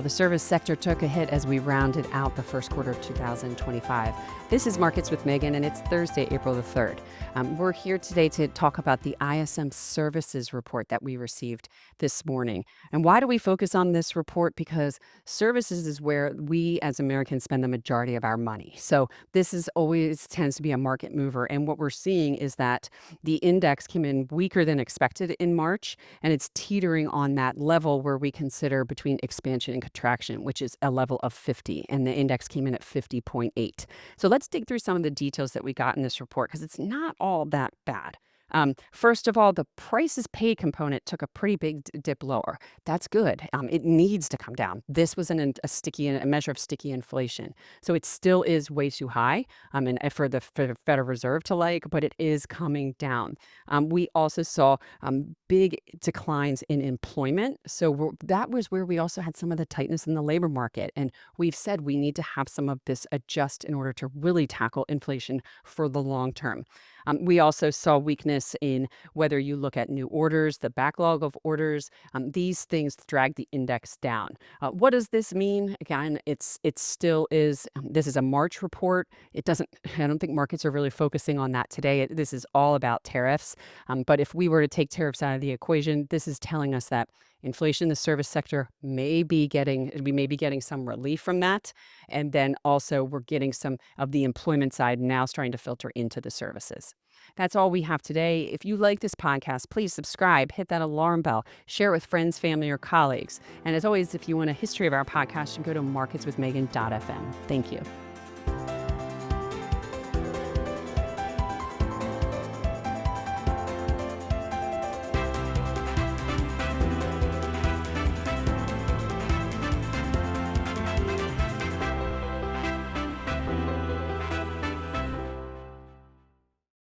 Well, the service sector took a hit as we rounded out the first quarter of 2025. This is Markets with Megan, and it's Thursday, April the 3rd. We're here today to talk about the ISM Services report that we received this morning. And why do we focus on this report? Because services is where we as Americans spend the majority of our money. So this is always tends to be a market mover. And what we're seeing is that the index came in weaker than expected in March, and it's teetering on that level where we consider between expansion and contraction, which is a level of 50, and the index came in at 50.8. So let's dig through some of the details that we got in this report because it's not all that bad. First of all, the prices paid component took a pretty big dip lower. That's good. It needs to come down. This was a measure of sticky inflation, so it still is way too high. And for the Federal Reserve to like, but it is coming down. We also saw big declines in employment, so that was where we also had some of the tightness in the labor market, and we've said we need to have some of this adjust in order to really tackle inflation for the long term. We also saw weakness in whether you look at new orders, the backlog of orders. These things drag the index down. What does this mean? Again, it still is. This is a March report. It doesn't. I don't think markets are really focusing on that today. This is all about tariffs. But if we were to take tariffs out of the equation, this is telling us that inflation in the service sector we may be getting some relief from that. And then also we're getting some of the employment side now starting to filter into the services. That's all we have today. If you like this podcast, please subscribe, hit that alarm bell, share it with friends, family, or colleagues. And as always, if you want a history of our podcast, you can go to marketswithmegan.fm. Thank you.